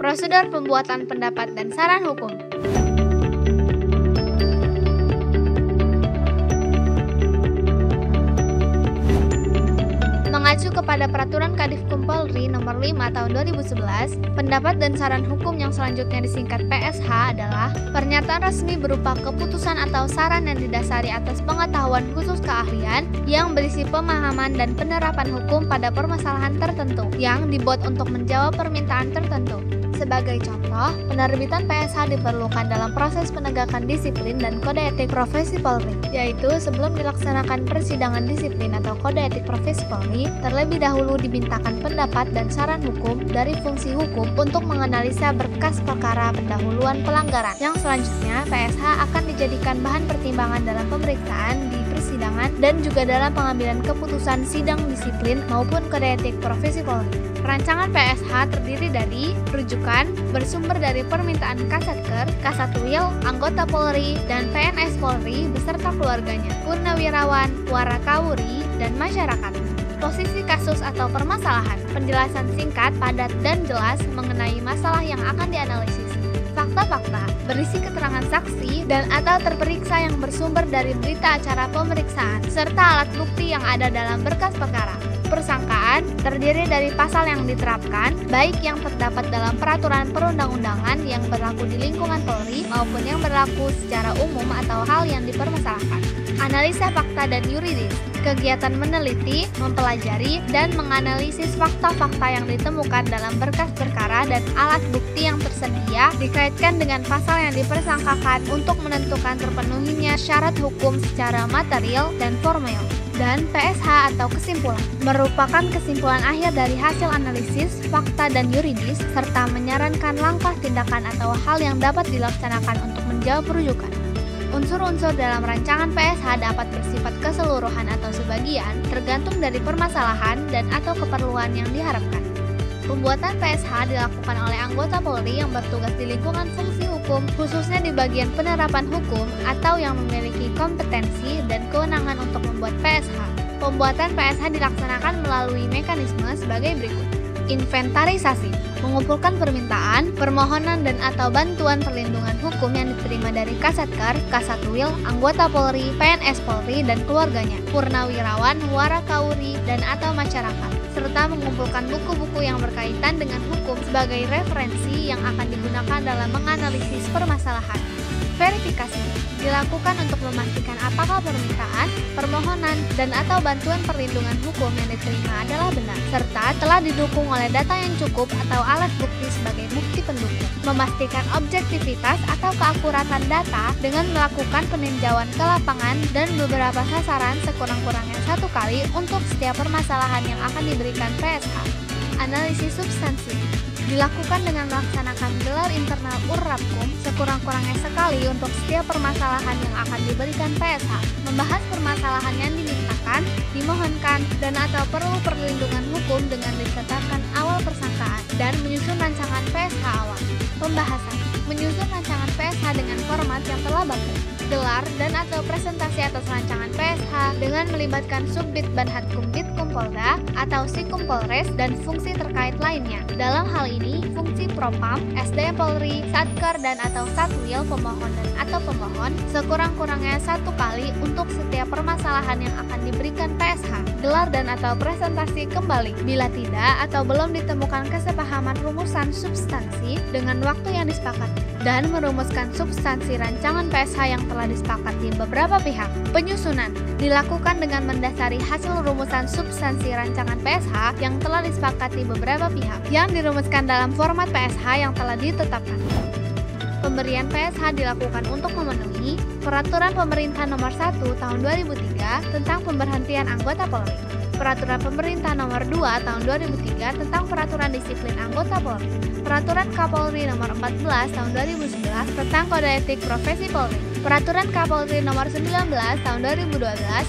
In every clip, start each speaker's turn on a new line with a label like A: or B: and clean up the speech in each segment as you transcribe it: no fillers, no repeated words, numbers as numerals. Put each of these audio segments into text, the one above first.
A: Prosedur pembuatan pendapat dan saran hukum. Mengacu kepada Peraturan Kadifkum Polri Nomor 5 Tahun 2011, pendapat dan saran hukum yang selanjutnya disingkat PSH adalah pernyataan resmi berupa keputusan atau saran yang didasari atas pengetahuan khusus keahlian yang berisi pemahaman dan penerapan hukum pada permasalahan tertentu yang dibuat untuk menjawab permintaan tertentu. Sebagai contoh, penerbitan PSH diperlukan dalam proses penegakan disiplin dan kode etik profesi Polri, yaitu sebelum dilaksanakan persidangan disiplin atau kode etik profesi Polri, terlebih dahulu dimintakan pendapat dan saran hukum dari fungsi hukum untuk menganalisa berkas perkara pendahuluan pelanggaran. Yang selanjutnya, PSH akan dijadikan bahan pertimbangan dalam pemeriksaan di persidangan dan juga dalam pengambilan keputusan sidang disiplin maupun kode etik profesi Polri. Rancangan PSH terdiri dari rujukan bersumber dari permintaan Kasatker, Kasatwil, anggota Polri, dan PNS Polri beserta keluarganya, purnawirawan, warakawuri, dan masyarakat. Posisi kasus atau permasalahan, penjelasan singkat, padat, dan jelas mengenai masalah yang akan dianalisis. Fakta-fakta berisi keterangan saksi dan atau terperiksa yang bersumber dari berita acara pemeriksaan, serta alat bukti yang ada dalam berkas perkara. Persangkaan terdiri dari pasal yang diterapkan, baik yang terdapat dalam peraturan perundang-undangan yang berlaku di lingkungan Polri maupun yang berlaku secara umum atau hal yang dipermasalahkan. Analisa fakta dan yuridis, kegiatan meneliti, mempelajari, dan menganalisis fakta-fakta yang ditemukan dalam berkas perkara dan alat bukti yang tersedia dikaitkan dengan pasal yang dipersangkakan untuk menentukan terpenuhinya syarat hukum secara material dan formal. Dan PSH atau kesimpulan merupakan kesimpulan akhir dari hasil analisis, fakta, dan yuridis serta menyarankan langkah tindakan atau hal yang dapat dilaksanakan untuk menjawab rujukan. Unsur-unsur dalam rancangan PSH dapat bersifat keseluruhan atau sebagian, tergantung dari permasalahan dan atau keperluan yang diharapkan. Pembuatan PSH dilakukan oleh anggota Polri yang bertugas di lingkungan fungsi hukum, khususnya di bagian penerapan hukum atau yang memiliki kompetensi dan kewenangan untuk membuat PSH. Pembuatan PSH dilaksanakan melalui mekanisme sebagai berikut. Inventarisasi, mengumpulkan permintaan, permohonan dan atau bantuan perlindungan hukum yang diterima dari Kasatker, Kasatwil, anggota Polri, PNS Polri dan keluarganya, purnawirawan, warakawuri dan atau masyarakat, serta mengumpulkan buku-buku yang berkaitan dengan hukum sebagai referensi yang akan digunakan dalam menganalisis permasalahan. Verifikasi dilakukan untuk memastikan apakah permintaan, permohonan, dan atau bantuan perlindungan hukum yang diterima adalah benar, serta telah didukung oleh data yang cukup atau alat bukti sebagai bukti pendukung. Memastikan objektivitas atau keakuratan data dengan melakukan peninjauan ke lapangan dan beberapa sasaran sekurang-kurangnya 1 kali untuk setiap permasalahan yang akan diberikan PSH. Analisis substansi dilakukan dengan melaksanakan gelar internal Urrapkum sekurang-kurangnya sekali untuk setiap permasalahan yang akan diberikan PSH, membahas permasalahan yang dimintakan, dimohonkan, dan atau perlu perlindungan hukum dengan ditetapkan awal persangkaan, dan menyusun rancangan PSH awal. Pembahasan menyusun rancangan PSH dengan format yang telah baku. Gelar dan atau presentasi atas rancangan PSH dengan melibatkan Subbit Banhatkum Bitkum Polda atau Sikum Polres dan fungsi terkait lainnya. Dalam hal ini, fungsi Propam, SDM Polri, Satker dan atau Satwil pemohon dan atau pemohon sekurang-kurangnya 1 kali untuk setiap permasalahan yang akan diberikan PSH. Gelar dan atau presentasi kembali bila tidak atau belum ditemukan kesepahaman rumusan substansi dengan waktu yang disepakati dan merumuskan substansi rancangan PSH yang telah disepakati beberapa pihak. Penyusunan dilakukan dengan mendasari hasil rumusan substansi rancangan PSH yang telah disepakati beberapa pihak yang dirumuskan dalam format PSH yang telah ditetapkan. Pemberian PSH dilakukan untuk memenuhi Peraturan Pemerintah Nomor 1 Tahun 2003 tentang pemberhentian anggota Polri, Peraturan Pemerintah Nomor 2 Tahun 2003 tentang peraturan disiplin anggota Polri, Peraturan Kapolri Nomor 14 Tahun 2011 tentang kode etik profesi Polri, Peraturan Kapolri Nomor 19 Tahun 2012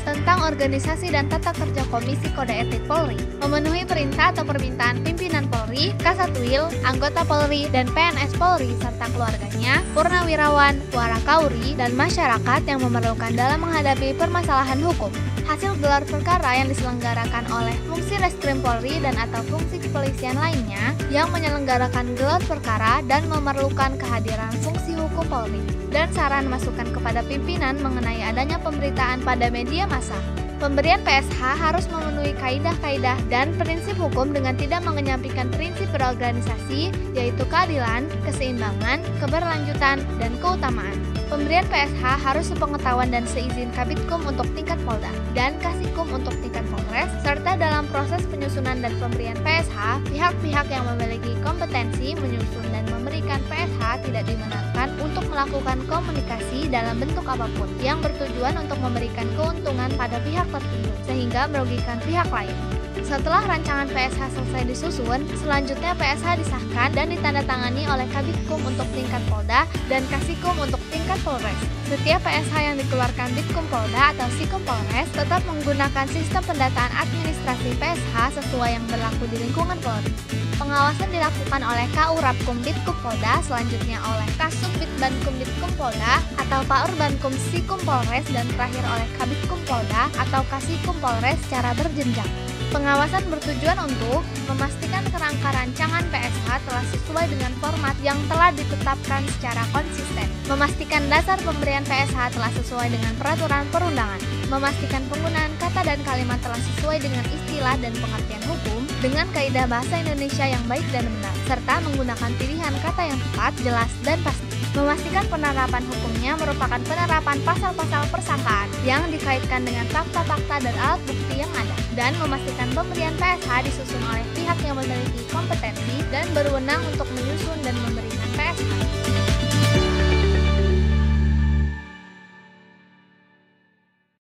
A: tentang Organisasi dan Tata Kerja Komisi Kode Etik Polri memenuhi perintah atau permintaan pimpinan Polri, Kasatwil, anggota Polri, dan PNS Polri serta keluarganya, purnawirawan, warakauri, dan masyarakat yang memerlukan dalam menghadapi permasalahan hukum. Hasil gelar perkara yang diselenggarakan oleh fungsi Reskrim Polri dan atau fungsi kepolisian lainnya yang menyelenggarakan gelar perkara dan memerlukan kehadiran fungsi hukum Polri, dan saran masukan kepada pimpinan mengenai adanya pemberitaan pada media massa. Pemberian PSH harus memenuhi kaidah-kaidah dan prinsip hukum dengan tidak mengenyampingkan prinsip berorganisasi, yaitu keadilan, keseimbangan, keberlanjutan, dan keutamaan. Pemberian PSH harus sepengetahuan dan seizin Kabitkum untuk tingkat Polda dan Kasikum untuk tingkat Polres, serta dalam proses penyusunan dan pemberian PSH, pihak-pihak yang memiliki kompetensi menyusun dan memberikan PSH tidak dibenarkan untuk melakukan komunikasi dalam bentuk apapun yang bertujuan untuk memberikan keuntungan pada pihak tertentu sehingga merugikan pihak lain. Setelah rancangan PSH selesai disusun, selanjutnya PSH disahkan dan ditandatangani oleh Kabitkum untuk tingkat Polda dan Kasikum untuk tingkat Polres. Setiap PSH yang dikeluarkan Bitkum Polda atau Sikum Polres tetap menggunakan sistem pendataan administrasi PSH sesuai yang berlaku di lingkungan Polri. Pengawasan dilakukan oleh KU Rapkum Bitkum Polda, selanjutnya oleh Kasub Bitbankum Bitkum Polda atau Paurbankum Sikum Polres, dan terakhir oleh Kabitkum Polda atau Kasikum Polres secara berjenjang. Pengawasan bertujuan untuk memastikan kerangka rancangan PSH telah sesuai dengan format yang telah ditetapkan secara konsisten, memastikan dasar pemberian PSH telah sesuai dengan peraturan perundangan, memastikan penggunaan kata dan kalimat telah sesuai dengan istilah dan pengertian hukum dengan kaidah bahasa Indonesia yang baik dan benar, serta menggunakan pilihan kata yang tepat, jelas, dan pasti. Memastikan penerapan hukumnya merupakan penerapan pasal-pasal persangkaan yang dikaitkan dengan fakta-fakta dan alat bukti yang ada, dan memastikan pemberian PSH disusun oleh pihak yang memiliki kompetensi dan berwenang untuk menyusun dan memberikan PSH.